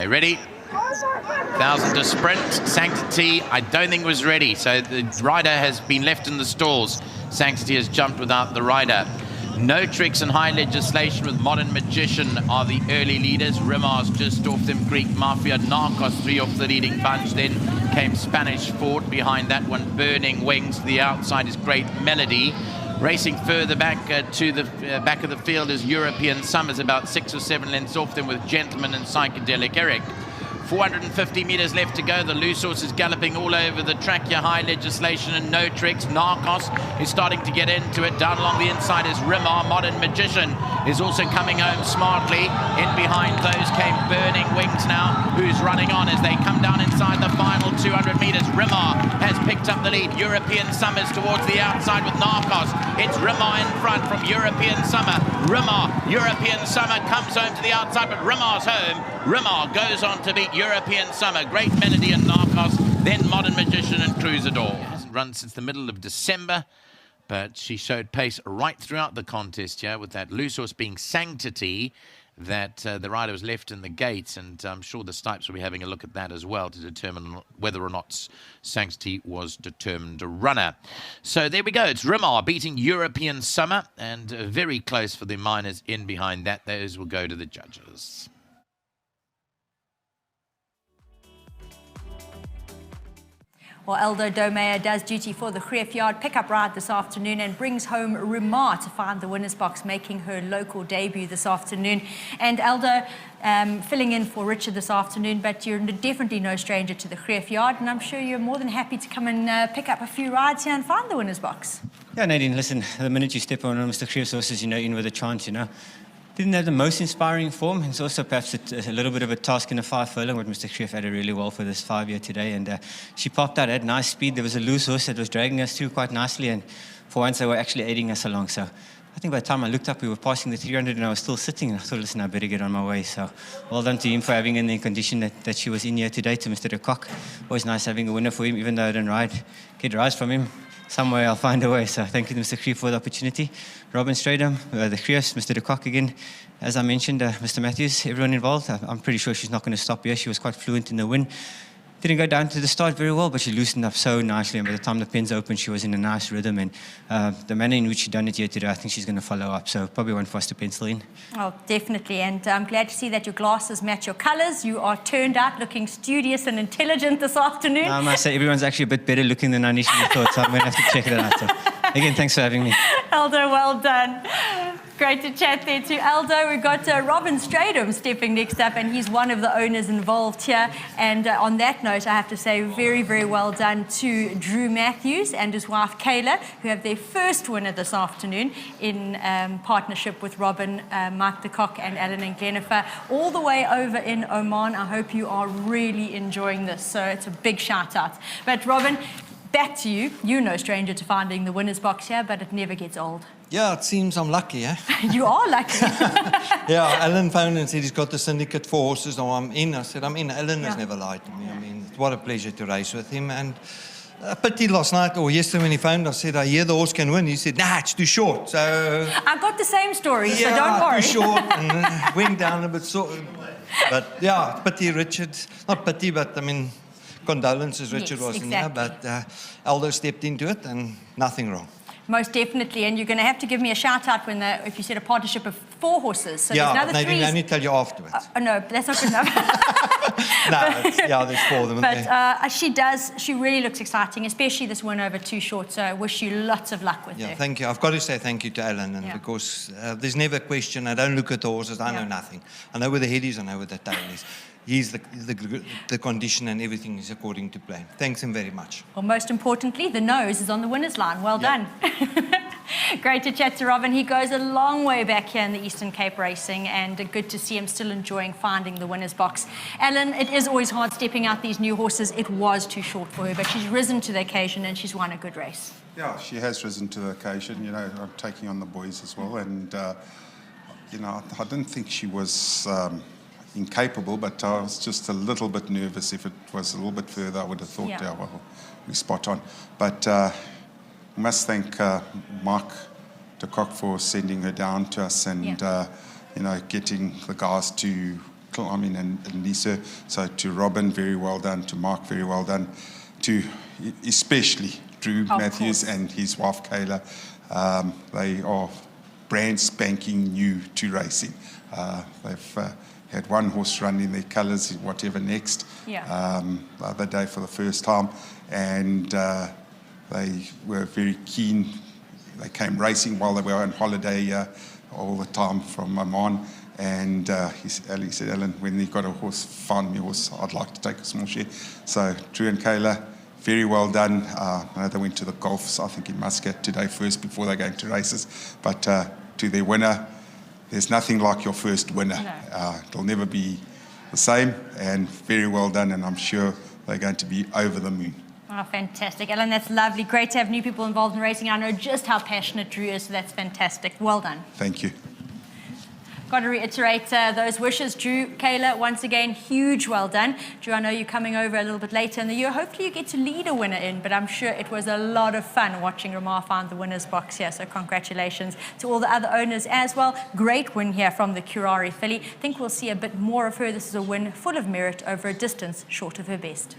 Okay, ready? 1,000 to sprint. Sanctity, I don't think was ready. So the rider has been left in the stalls. Sanctity has jumped without the rider. No Tricks and High Legislation with Modern Magician are the early leaders. Rimaah's just off them. Greek Mafia, Narcos 3 off the leading bunch. Then came Spanish Fort behind that one. Burning Wings to the outside is Great Melody. Racing further back to the back of the field is European Summers, about 6 or 7 lengths off them with Gentleman and Psychedelic Eric. 450 meters left to go. The loose horse is galloping all over the track here. High Legislation and No Tricks. Narcos is starting to get into it. Down along the inside is Rimaah. Modern Magician is also coming home smartly. In behind those came Burning Wings now, who's running on as they come down inside the final 200 meters. Rimaah has picked up the lead. European Summers towards the outside with Narcos. It's Rimaah in front from European Summer. Rimaah, European Summer comes home to the outside, but Rimaah's home. Rimaah goes on to beat European Summer, Great Melody and Narcos, then Modern Magician and Cruisador. Hasn't run since the middle of December, but she showed pace right throughout the contest here, with that loose horse being Sanctity, that the rider was left in the gates, and I'm sure the Stipes will be having a look at that as well to determine whether or not Sanctity was determined a runner. So there we go. It's Rimaah beating European Summer, and very close for the minors in behind that. Those will go to the judges. Well, Aldo Domeyer does duty for the Graveyard pickup ride this afternoon and brings home Rimaah to find the winner's box, making her local debut this afternoon. And Aldo, filling in for Richard this afternoon, but you're definitely no stranger to the Graveyard, and I'm sure you're more than happy to come and pick up a few rides here and find the winner's box. Yeah, Nadine, listen, the minute you step on Mr. Cree's horses, in with a chance, Didn't have the most inspiring form. It's also perhaps a little bit of a task in a 5 furlong, but Mr. Creef had it really well for this 5-year today. And she popped out at nice speed. There was a loose horse that was dragging us through quite nicely. And for once, they were actually aiding us along. So I think by the time I looked up, we were passing the 300 and I was still sitting. And I thought, listen, I better get on my way. So well done to him for having in the condition that she was in here today, to Mr. de Kock. Always nice having a winner for him, even though I didn't get rides from him. Some way I'll find a way. So thank you to Mr. Creef for the opportunity. Robin Stradham, the Creefs, Mr. de Kock again. As I mentioned, Mr. Matthews, everyone involved. I'm pretty sure she's not going to stop here. She was quite fluent in the win. Didn't go down to the start very well, but she loosened up so nicely. And by the time the pens opened, she was in a nice rhythm. And the manner in which she done it here today, I think she's going to follow up. So probably one for us to pencil in. Oh, definitely. And I'm glad to see that your glasses match your colours. You are turned out looking studious and intelligent this afternoon. I must say, everyone's actually a bit better looking than I initially thought. So I'm going to have to check it out. So, again, thanks for having me. Aldo, well done. Great to chat there to Aldo. We've got Robin Stradham stepping next up, and he's one of the owners involved here. And on that note, I have to say very, very well done to Drew Matthews and his wife Kayla, who have their first winner this afternoon in partnership with Robin, Mike de Kock and Alan and Jennifer, all the way over in Oman. I hope you are really enjoying this. So it's a big shout out. But Robin, back to you. You're no stranger to finding the winner's box here, but it never gets old. Yeah, it seems I'm lucky, eh? You are lucky. Yeah, Alan phoned and said he's got the syndicate for horses. Now I'm in. I said, I'm in. Alan has never lied to me. I mean, what a pleasure to race with him. And a pity last night or yesterday when he phoned, I said, I hear the horse can win. He said, nah, it's too short. So I got the same story, yeah, so don't worry. Too short and went down a bit. But yeah, pity Richard. Not pity, but I mean, condolences Richard was in there. But Aldo stepped into it and nothing wrong. Most definitely, and you're going to have to give me a shout out when if you said a partnership of 4 horses. So yeah, there's another 3. I need to tell you afterwards. No, that's not good enough. There's 4 of them. But she really looks exciting, especially this win over Too Short. So I wish you lots of luck with her. Yeah, thank you. I've got to say thank you to Alan, and because there's never a question. I don't look at the horses. I know nothing. I know where the head is. I know where the tail is. He's the condition and everything is according to plan. Thanks him very much. Well, most importantly, the nose is on the winner's line. Well done. Great to chat to Robin. He goes a long way back here in the Eastern Cape racing, and good to see him still enjoying finding the winner's box. Alan, it is always hard stepping out these new horses. It was Too Short for her, but she's risen to the occasion and she's won a good race. Yeah, she has risen to the occasion. I'm taking on the boys as well, and I didn't think she was incapable, but I was just a little bit nervous. If it was a little bit further, I would have thought, we spot on. But I must thank Mark de Kock for sending her down to us and, getting the guys to title, and Lisa. So to Robin, very well done. To Mark, very well done. To especially Drew Matthews and his wife Kayla. They are brand spanking new to racing. They've had one horse run in their colours, whatever next, the other day for the first time, and they were very keen. They came racing while they were on holiday all the time from Oman, and he said, Alan, when you got a horse, find me a horse, I'd like to take a small share. So Drew and Kayla, very well done. I know they went to the golfs, I think in Muscat today first before they're going to races, but to their winner, there's nothing like your first winner. No. It'll never be the same, and very well done, and I'm sure they're going to be over the moon. Oh, fantastic. Ellen, that's lovely. Great to have new people involved in racing. I know just how passionate Drew is, so that's fantastic. Well done. Thank you. Got to reiterate those wishes. Drew, Kayla, once again, huge well done. Drew, I know you're coming over a little bit later in the year. Hopefully you get to lead a winner in, but I'm sure it was a lot of fun watching Rimaah find the winner's box here. So congratulations to all the other owners as well. Great win here from the Curari filly. I think we'll see a bit more of her. This is a win full of merit over a distance short of her best.